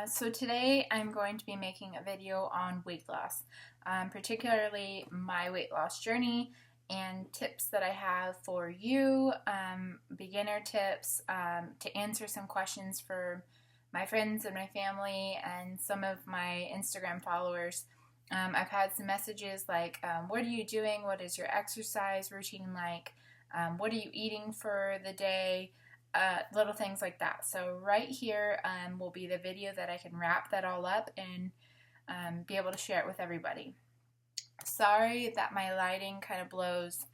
So today I'm going to be making a video on weight loss, particularly my weight loss journey and tips that I have for you, beginner tips to answer some questions for my friends and my family and some of my Instagram followers. I've had some messages like, what are you doing? What is your exercise routine like? What are you eating for the day? Little things like that. So right here will be the video that I can wrap that all up and be able to share it with everybody. Sorry that my lighting kind of blows.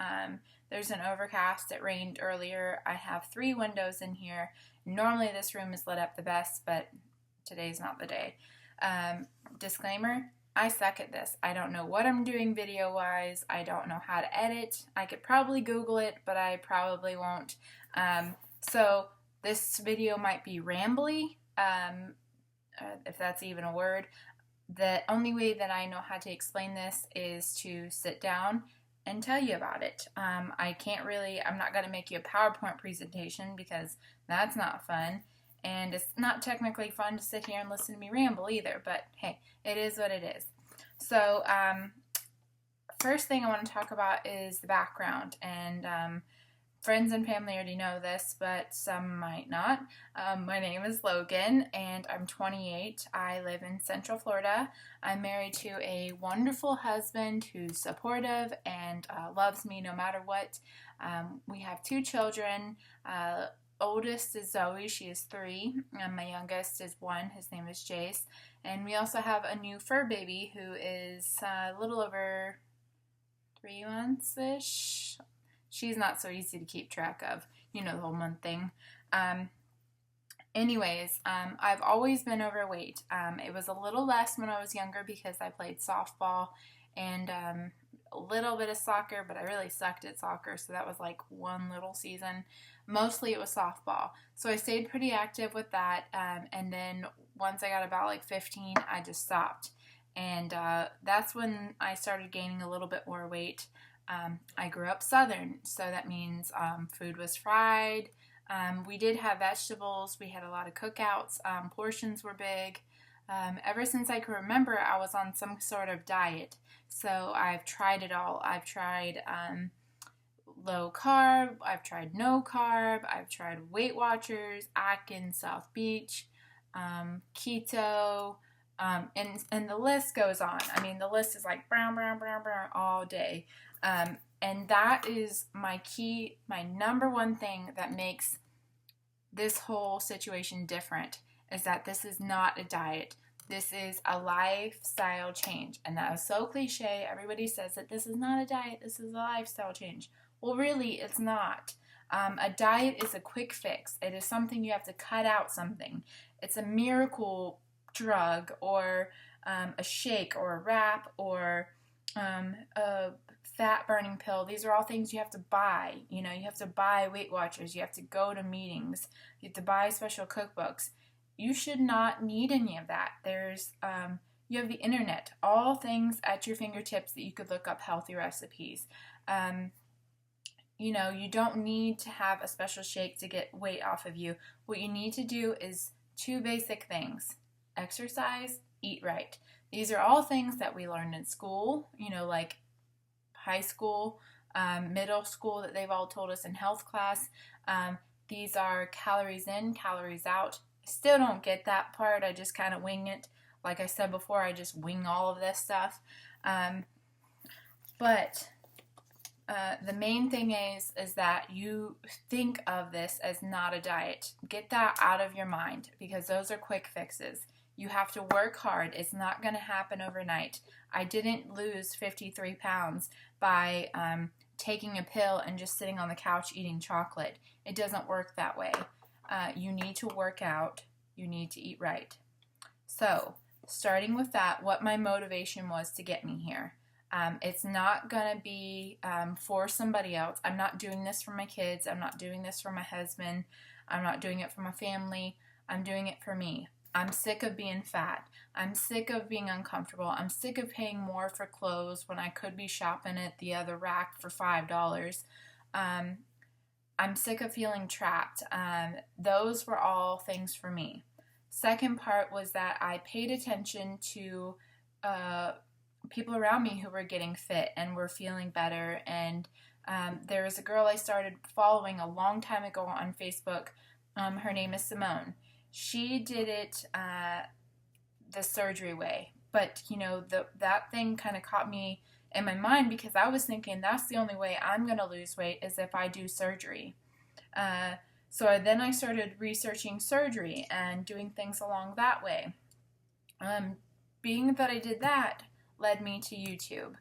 There's an overcast. It rained earlier. I have 3 windows in here. Normally this room is lit up the best, but today's not the day. Disclaimer, I suck at this. I don't know what I'm doing video-wise. I don't know how to edit. I could probably Google it, but I probably won't. So this video might be rambly, if that's even a word. The only way that I know how to explain this is to sit down and tell you about it. I'm not going to make you a PowerPoint presentation because that's not fun. And it's not technically fun to sit here and listen to me ramble either, but hey, it is what it is. So, first thing I want to talk about is the background, and friends and family already know this, but some might not. My name is Logan, and I'm 28. I live in Central Florida. I'm married to a wonderful husband who's supportive and loves me no matter what. We have 2 children. Oldest is Zoe, she is 3, and my youngest is 1, his name is Jace. And we also have a new fur baby who is a little over 3 months-ish. She's not so easy to keep track of, the whole month thing. I've always been overweight. It was a little less when I was younger because I played softball and a little bit of soccer, but I really sucked at soccer, so that was like one little season. Mostly it was softball. So I stayed pretty active with that, and then once I got about like 15, I just stopped. And that's when I started gaining a little bit more weight. I grew up Southern, so that means food was fried. We did have vegetables. We had a lot of cookouts. Portions were big. Ever since I can remember, I was on some sort of diet. So I've tried it all. I've tried low carb. I've tried no carb. I've tried Weight Watchers, Atkins, South Beach, keto, and the list goes on. I mean, the list is like brown, brown, brown, brown all day. And that is my number one thing that makes this whole situation different, is that this is not a diet. This is a lifestyle change. And that is so cliche. Everybody says that this is not a diet, this is a lifestyle change. Well, really, it's not. A diet is a quick fix. It is something you have to cut out something. It's a miracle drug or a shake or a wrap or a fat burning pill. These are all things you have to buy. You have to buy Weight Watchers. You have to go to meetings. You have to buy special cookbooks. You should not need any of that. You have the internet, all things at your fingertips that you could look up healthy recipes. You don't need to have a special shake to get weight off of you. What you need to do is 2 basic things: exercise, eat right. These are all things that we learned in school, like high school, middle school, that they've all told us in health class. These are calories in, calories out. I still don't get that part. I just kind of wing it. Like I said before, I just wing all of this stuff. But the main thing is that you think of this as not a diet. Get that out of your mind, because those are quick fixes. You have to work hard. It's not going to happen overnight. I didn't lose 53 pounds by taking a pill and just sitting on the couch eating chocolate. It doesn't work that way. You need to work out. You need to eat right. So, starting with that, what my motivation was to get me here. It's not going to be for somebody else. I'm not doing this for my kids. I'm not doing this for my husband. I'm not doing it for my family. I'm doing it for me. I'm sick of being fat. I'm sick of being uncomfortable. I'm sick of paying more for clothes when I could be shopping at the other rack for $5. I'm sick of feeling trapped. Those were all things for me. Second part was that I paid attention to people around me who were getting fit and were feeling better. And there was a girl I started following a long time ago on Facebook. Her name is Simone. She did it the surgery way. But, you know, that thing kind of caught me in my mind because I was thinking that's the only way I'm going to lose weight is if I do surgery. So then I started researching surgery and doing things along that way. Being that I did that led me to YouTube.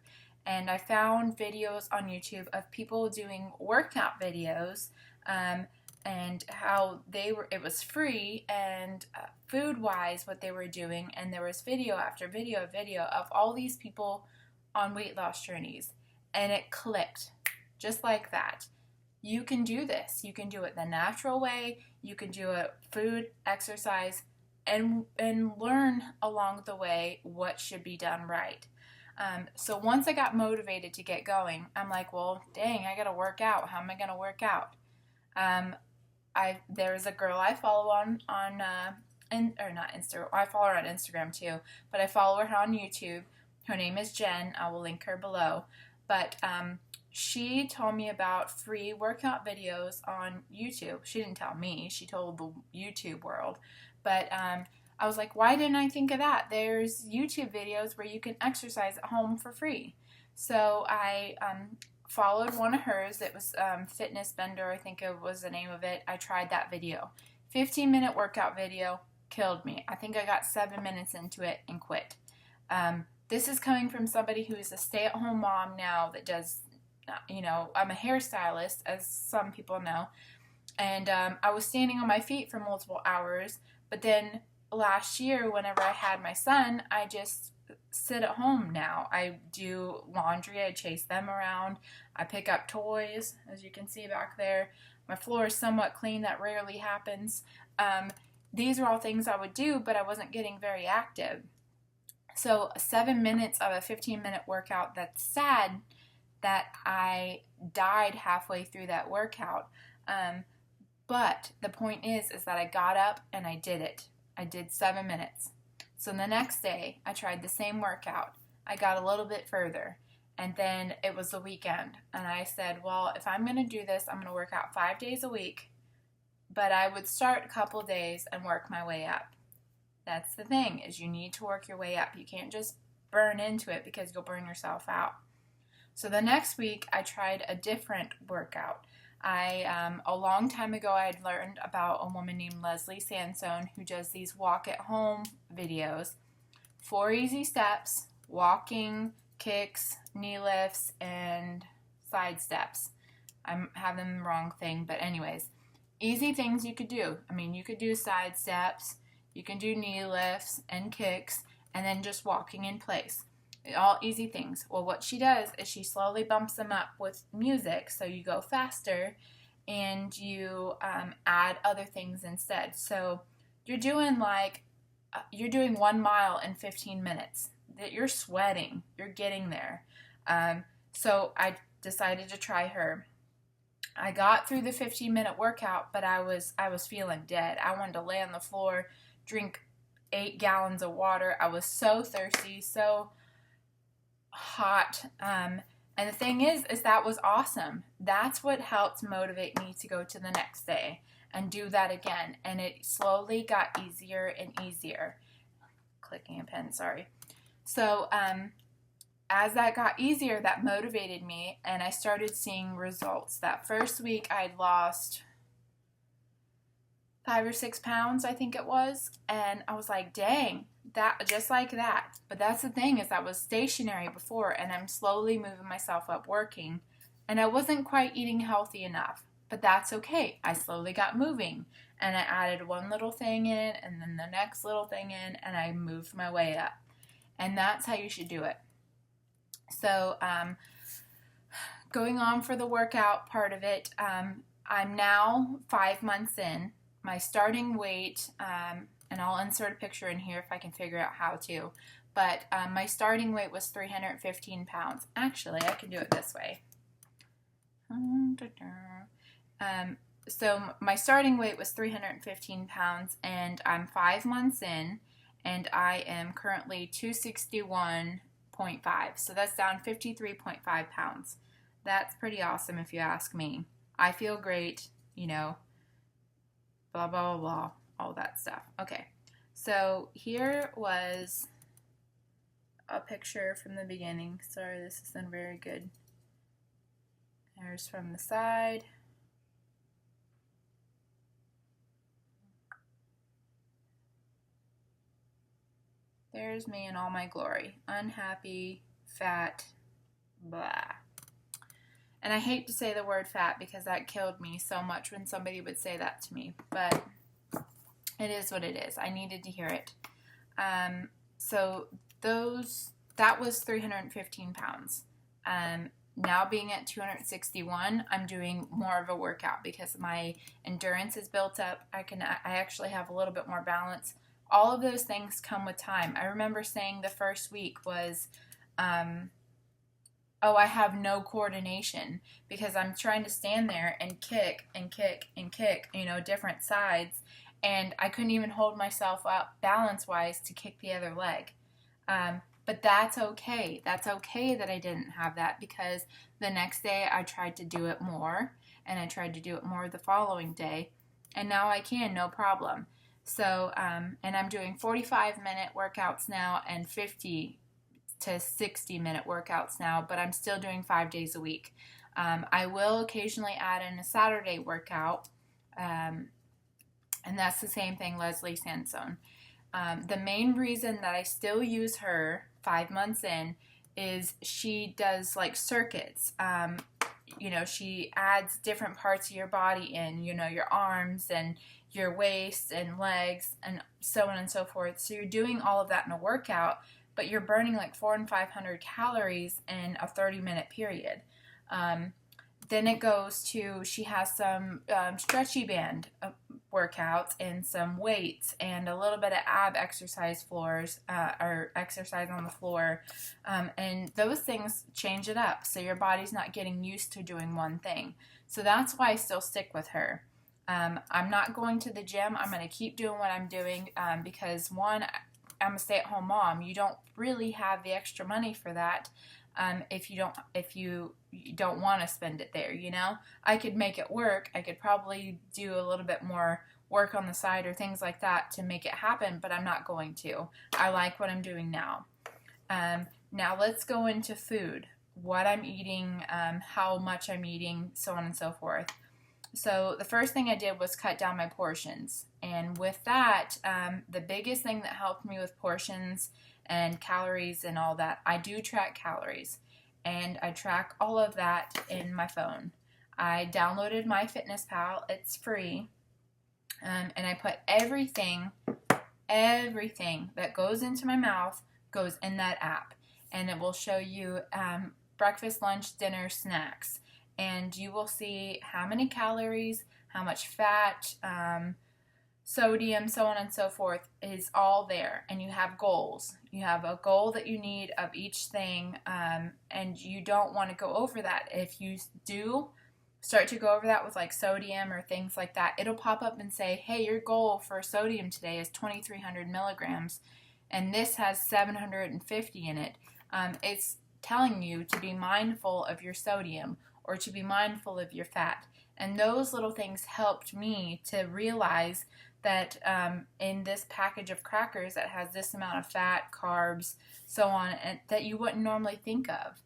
And I found videos on YouTube of people doing workout videos and how it was free and food-wise what they were doing. And there was video after video of all these people on weight loss journeys. And it clicked just like that. You can do this. You can do it the natural way. You can do it food, exercise, and learn along the way what should be done right. So once I got motivated to get going, I'm like, well, dang, I gotta work out. How am I gonna work out? There's a girl I follow I follow her on Instagram too, but I follow her on YouTube. Her name is Jen. I will link her below. But she told me about free workout videos on YouTube. She didn't tell me. She told the YouTube world. But I was like, why didn't I think of that? There's YouTube videos where you can exercise at home for free. So I followed one of hers. It was Fitness Bender, I think it was the name of it. I tried that video. 15-minute workout video, killed me. I think I got 7 minutes into it and quit. This is coming from somebody who is a stay-at-home mom now that does, I'm a hairstylist, as some people know. And I was standing on my feet for multiple hours. But then last year, whenever I had my son, I just sit at home now. I do laundry. I chase them around. I pick up toys, as you can see back there. My floor is somewhat clean. That rarely happens. These are all things I would do, but I wasn't getting very active. So 7 minutes of a 15-minute workout, that's sad that I died halfway through that workout. But the point is that I got up and I did it. I did 7 minutes. So the next day, I tried the same workout. I got a little bit further. And then it was the weekend. And I said, well, if I'm going to do this, I'm going to work out 5 days a week. But I would start a couple days and work my way up. That's the thing, is you need to work your way up. You can't just burn into it because you'll burn yourself out. So the next week, I tried a different workout. A long time ago, I had learned about a woman named Leslie Sansone who does these walk-at-home videos. 4 easy steps, walking, kicks, knee lifts, and side steps. I have them the wrong thing, but anyways, easy things you could do. I mean, you could do side steps, you can do knee lifts and kicks, and then just walking in place. All easy things. Well, what she does is she slowly bumps them up with music, so you go faster, and you add other things instead. So you're doing 1 mile in 15 minutes. That you're sweating. You're getting there. So I decided to try her. I got through the 15-minute workout, but I was feeling dead. I wanted to lay on the floor, drink 8 gallons of water. I was so thirsty, so hot. And the thing is that was awesome. That's what helped motivate me to go to the next day and do that again. And it slowly got easier and easier. Clicking a pen, sorry. So as that got easier, that motivated me, and I started seeing results. That first week, I'd lost 5 or 6 pounds, I think it was, and I was like, dang, that just like that. But that's the thing, is I was stationary before, and I'm slowly moving myself up working, and I wasn't quite eating healthy enough. But that's okay. I slowly got moving, and I added one little thing in, and then the next little thing in, and I moved my way up. And that's how you should do it. So going on for the workout part of it, I'm now 5 months in. My starting weight, and I'll insert a picture in here if I can figure out how to, but my starting weight was 315 pounds. Actually, I can do it this way. so my starting weight was 315 pounds, and I'm 5 months in, and I am currently 261.5. So that's down 53.5 pounds. That's pretty awesome if you ask me. I feel great, you know, blah, blah, blah, blah, all that stuff. Okay, so here was a picture from the beginning. Sorry, this isn't very good. There's from the side. There's me in all my glory. Unhappy, fat, blah. And I hate to say the word fat because that killed me so much when somebody would say that to me. But it is what it is. I needed to hear it. So that was 315 pounds. Now being at 261, I'm doing more of a workout because my endurance is built up. I actually have a little bit more balance. All of those things come with time. I remember saying the first week was, oh, I have no coordination because I'm trying to stand there and kick and kick and kick, you know, different sides, and I couldn't even hold myself up balance-wise to kick the other leg. But that's okay. That's okay that I didn't have that, because the next day I tried to do it more, and I tried to do it more the following day, and now I can, no problem. So, and I'm doing 45-minute workouts now and 50 to 60-minute workouts now, but I'm still doing 5 days a week. I will occasionally add in a Saturday workout, and that's the same thing, Leslie Sansone. The main reason that I still use her 5 months in is she does like circuits. You know, she adds different parts of your body in, you know, your arms and your waist and legs and so on and so forth. So you're doing all of that in a workout, but you're burning like 400 and 500 calories in a 30-minute period. Then it goes to, she has some stretchy band workouts and some weights and a little bit of ab exercise floors or exercise on the floor. And those things change it up. So your body's not getting used to doing one thing. So that's why I still stick with her. I'm not going to the gym. I'm going to keep doing what I'm doing because, one, I'm a stay-at-home mom. You don't really have the extra money for that if you don't want to spend it there, you know? I could make it work. I could probably do a little bit more work on the side or things like that to make it happen, but I'm not going to. I like what I'm doing now. Now let's go into food. What I'm eating, how much I'm eating, so on and so forth. So the first thing I did was cut down my portions. And with that, the biggest thing that helped me with portions and calories and all that, I do track calories. And I track all of that in my phone. I downloaded MyFitnessPal. It's free. And I put everything that goes into my mouth goes in that app. And it will show you breakfast, lunch, dinner, snacks. And you will see how many calories, how much fat, sodium, so on and so forth is all there. And you have goals. You have a goal that you need of each thing, and you don't want to go over that. If you do start to go over that with like sodium or things like that, it'll pop up and say, hey, your goal for sodium today is 2,300 milligrams, and this has 750 in it. It's telling you to be mindful of your sodium or to be mindful of your fat. And those little things helped me to realize that in this package of crackers that has this amount of fat, carbs, so on, and that you wouldn't normally think of.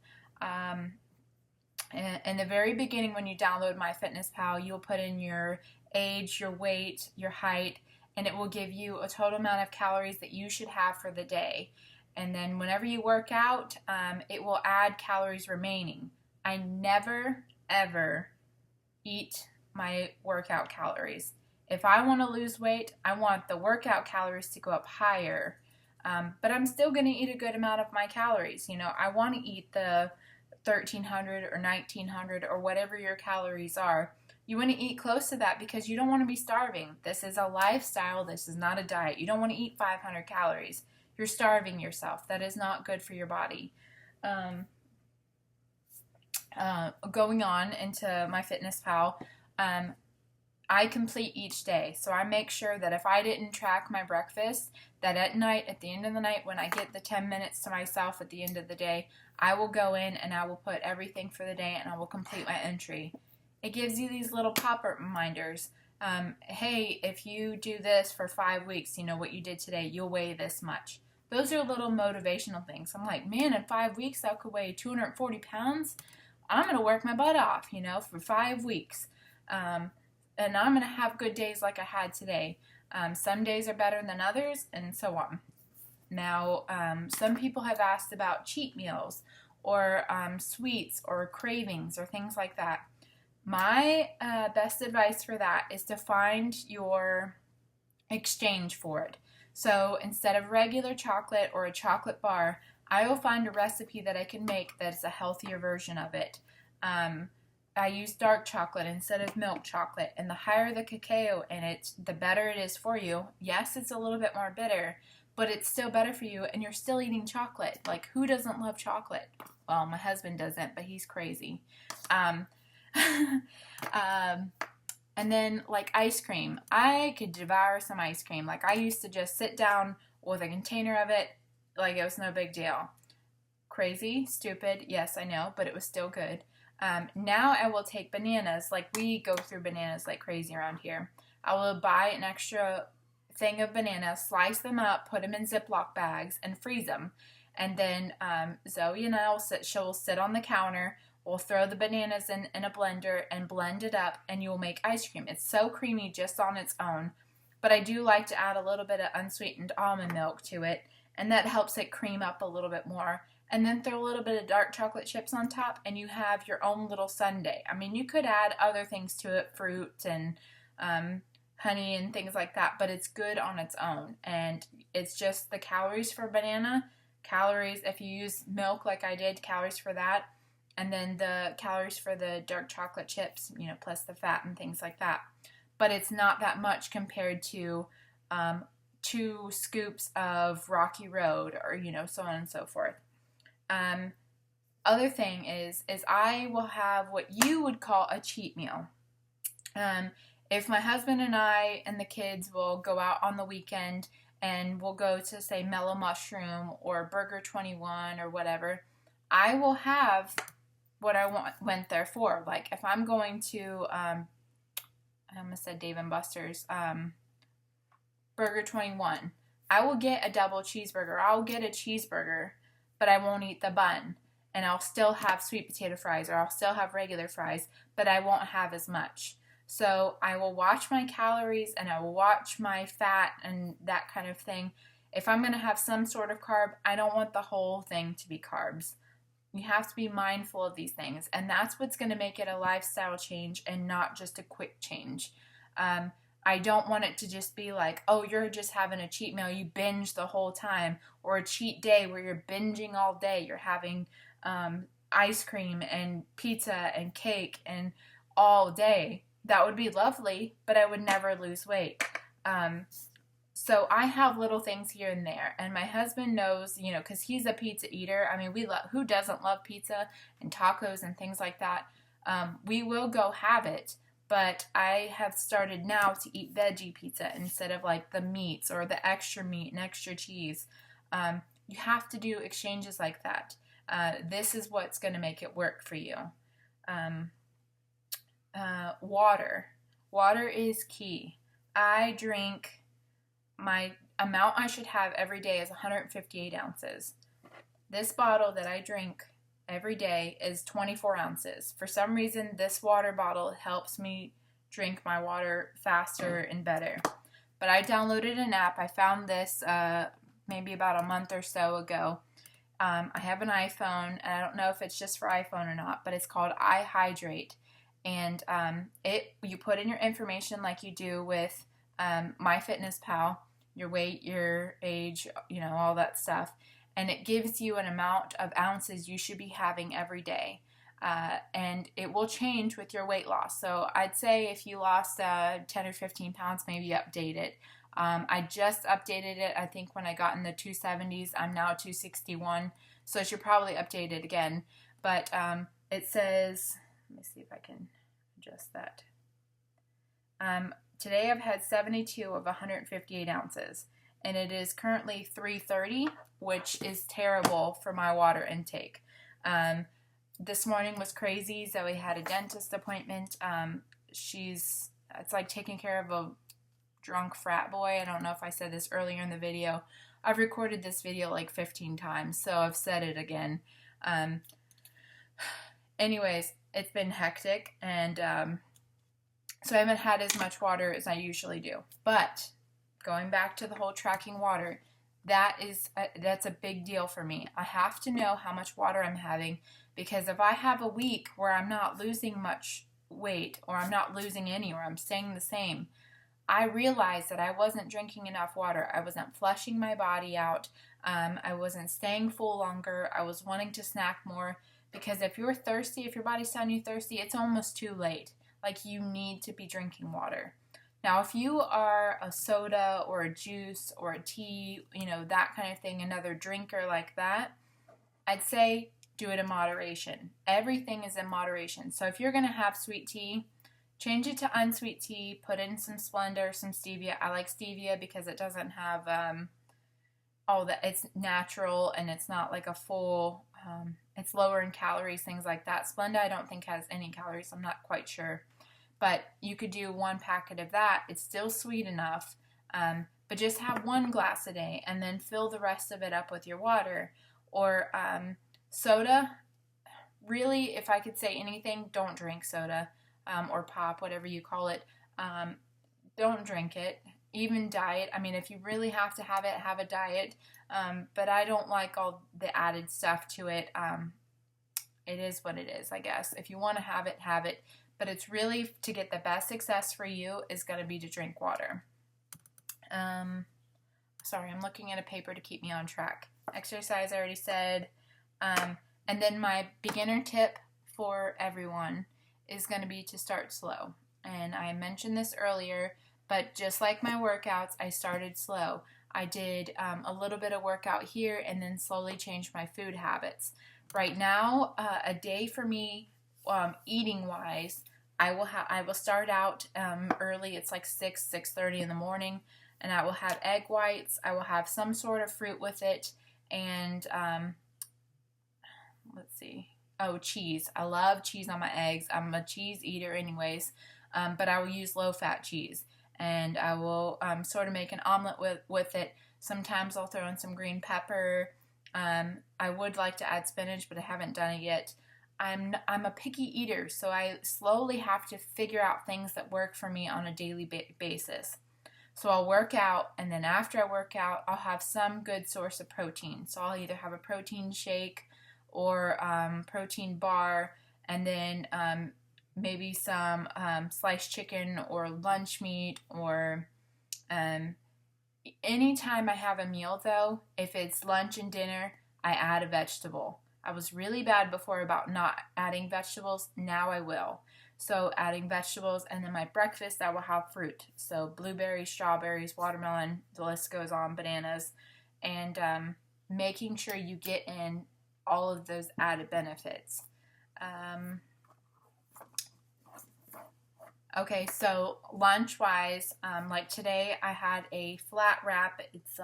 In the very beginning, when you download MyFitnessPal, you'll put in your age, your weight, your height, and it will give you a total amount of calories that you should have for the day. And then whenever you work out, it will add calories remaining. I never, ever eat my workout calories. If I want to lose weight, I want the workout calories to go up higher. But I'm still going to eat a good amount of my calories. You know, I want to eat the 1,300 or 1,900 or whatever your calories are. You want to eat close to that because you don't want to be starving. This is a lifestyle. This is not a diet. You don't want to eat 500 calories. You're starving yourself. That is not good for your body. Going on into MyFitnessPal, I complete each day. So I make sure that if I didn't track my breakfast, that at night, at the end of the night, when I get the 10 minutes to myself at the end of the day, I will go in and I will put everything for the day and I will complete my entry. It gives you these little pop-up reminders. Hey, if you do this for 5 weeks, you know what you did today, you'll weigh this much. Those are little motivational things. I'm like, man, in 5 weeks I could weigh 240 pounds. I'm going to work my butt off, for 5 weeks. And I'm going to have good days like I had today. Some days are better than others, and so on. Now, some people have asked about cheat meals or sweets or cravings or things like that. My best advice for that is to find your exchange for it. So instead of regular chocolate or a chocolate bar, I will find a recipe that I can make that is a healthier version of it. I use dark chocolate instead of milk chocolate, and the higher the cacao in it, the better it is for you. Yes, it's a little bit more bitter, but it's still better for you, and you're still eating chocolate. Like, who doesn't love chocolate? Well, my husband doesn't, but he's crazy. And then, like, ice cream. I could devour some ice cream. Like, I used to just sit down with a container of it like it was no big deal. Crazy, stupid, yes, I know, but it was still good. Now I will take bananas. Like, we go through bananas like crazy around here. I will buy an extra thing of bananas, slice them up, put them in Ziploc bags, and freeze them. And then Zoe and I she'll sit on the counter. We'll throw the bananas in a blender and blend it up, and you'll make ice cream. It's so creamy just on its own. But I do like to add a little bit of unsweetened almond milk to it, and that helps it cream up a little bit more. And then throw a little bit of dark chocolate chips on top, and you have your own little sundae. I mean, you could add other things to it, fruit and honey and things like that, but it's good on its own. And it's just the calories for banana, calories if you use milk like I did, calories for that, and then the calories for the dark chocolate chips, plus the fat and things like that. But it's not that much compared to 2 scoops of Rocky Road or, so on and so forth. Other thing is I will have what you would call a cheat meal. If my husband and I and the kids will go out on the weekend and we'll go to, say, Mellow Mushroom or Burger 21 or whatever, I will have what I went there for. Like, if I'm going to, I almost said Dave & Buster's, Burger 21, I will get a double cheeseburger. I'll get a cheeseburger, but I won't eat the bun. And I'll still have sweet potato fries, or I'll still have regular fries, but I won't have as much. So I will watch my calories and I will watch my fat and that kind of thing. If I'm going to have some sort of carb, I don't want the whole thing to be carbs. You have to be mindful of these things, and that's what's going to make it a lifestyle change and not just a quick change. I don't want it to just be like, oh, you're just having a cheat meal, you binge the whole time, or a cheat day where you're binging all day, you're having ice cream and pizza and cake and all day. That would be lovely, but I would never lose weight. So I have little things here and there, and my husband knows, because he's a pizza eater. I mean, who doesn't love pizza and tacos and things like that? We will go have it. But I have started now to eat veggie pizza instead of like the meats or the extra meat and extra cheese. You have to do exchanges like that. This is what's going to make it work for you. Water. Water is key. My amount I should have every day is 158 ounces. This bottle that I drink every day is 24 ounces. For some reason, this water bottle helps me drink my water faster and better. But I downloaded an app. I found this maybe about a month or so ago. I have an iPhone, and I don't know if it's just for iPhone or not, but it's called iHydrate. And you put in your information like you do with MyFitnessPal, your weight, your age, all that stuff. And it gives you an amount of ounces you should be having every day. And it will change with your weight loss. So I'd say if you lost 10 or 15 pounds, maybe update it. I just updated it, I think, when I got in the 270s. I'm now 261, so I should probably update it again. But it says, let me see if I can adjust that. Today I've had 72 of 158 ounces, and it is currently 3:30, which is terrible for my water intake. This morning was crazy. Zoe had a dentist appointment. It's like taking care of a drunk frat boy. I don't know if I said this earlier in the video. I've recorded this video like 15 times, so I've said it again. Anyways, it's been hectic, and so I haven't had as much water as I usually do. But going back to the whole tracking water, that's a big deal for me. I have to know how much water I'm having, because if I have a week where I'm not losing much weight, or I'm not losing any, or I'm staying the same, I realized that I wasn't drinking enough water. I wasn't flushing my body out. I wasn't staying full longer. I was wanting to snack more, because if you're thirsty, if your body's telling you thirsty, it's almost too late. Like, you need to be drinking water. Now, if you are a soda or a juice or a tea, that kind of thing, another drinker like that, I'd say do it in moderation. Everything is in moderation. So if you're going to have sweet tea, change it to unsweet tea, put in some Splenda, some stevia. I like stevia because it doesn't have all that. It's natural, and it's not like a full, it's lower in calories, things like that. Splenda I don't think has any calories. I'm not quite sure. But you could do 1 packet of that. It's still sweet enough, but just have 1 glass a day, and then fill the rest of it up with your water. Or soda, really, if I could say anything, don't drink soda, or pop, whatever you call it. Don't drink it. Even diet. I mean, if you really have to have it, have a diet. But I don't like all the added stuff to it. It is what it is, I guess. If you want to have it, have it. But it's really, to get the best success for you, is going to be to drink water. Sorry, I'm looking at a paper to keep me on track. Exercise, I already said. And then my beginner tip for everyone is going to be to start slow. And I mentioned this earlier, but just like my workouts, I started slow. I did a little bit of workout here, and then slowly changed my food habits. Right now, a day for me, eating wise, I will start out early. It's like 6:30 in the morning, and I will have egg whites. I will have some sort of fruit with it, and let's see. Oh, cheese. I love cheese on my eggs. I'm a cheese eater anyways, but I will use low-fat cheese, and I will sort of make an omelet with it. Sometimes I'll throw in some green pepper. I would like to add spinach, but I haven't done it yet. I'm a picky eater, so I slowly have to figure out things that work for me on a daily basis. So I'll work out, and then after I work out, I'll have some good source of protein. So I'll either have a protein shake or protein bar, and then maybe some sliced chicken or lunch meat, or anytime I have a meal, though, if it's lunch and dinner, I add a vegetable. I was really bad before about not adding vegetables. Now I will. So adding vegetables, and then my breakfast, I will have fruit. So blueberries, strawberries, watermelon, the list goes on, bananas, and making sure you get in all of those added benefits. Okay, so lunch-wise, like today, I had a flat wrap. It's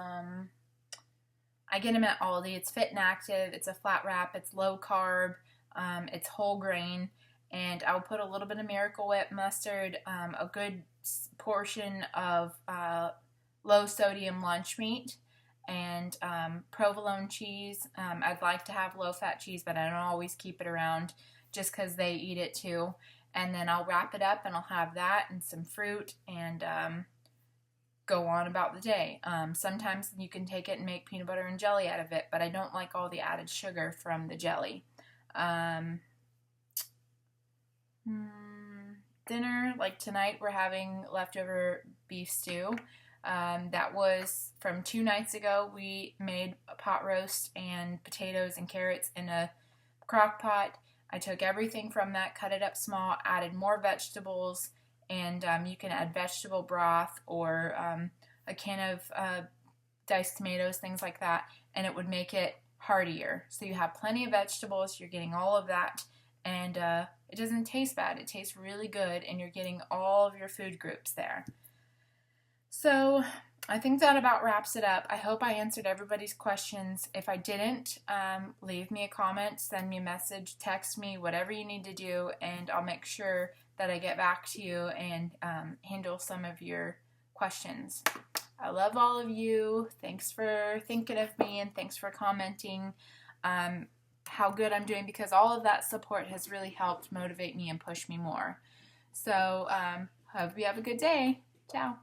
I get them at Aldi. It's Fit and Active. It's a flat wrap. It's low carb. It's whole grain, and I'll put a little bit of Miracle Whip mustard, a good portion of low sodium lunch meat, and provolone cheese. I'd like to have low-fat cheese, but I don't always keep it around just because they eat it too. And then I'll wrap it up, and I'll have that and some fruit, and go on about the day. Sometimes you can take it and make peanut butter and jelly out of it, but I don't like all the added sugar from the jelly. Dinner, like tonight, we're having leftover beef stew. That was from 2 nights ago. We made a pot roast and potatoes and carrots in a crock pot. I took everything from that, cut it up small, added more vegetables, and you can add vegetable broth or a can of diced tomatoes, things like that, and it would make it heartier. So you have plenty of vegetables, you're getting all of that, and it doesn't taste bad. It tastes really good, and you're getting all of your food groups there. So I think that about wraps it up. I hope I answered everybody's questions. If I didn't, leave me a comment, send me a message, text me, whatever you need to do, and I'll make sure that I get back to you and handle some of your questions. I love all of you. Thanks for thinking of me, and thanks for commenting how good I'm doing, because all of that support has really helped motivate me and push me more. So hope you have a good day. Ciao.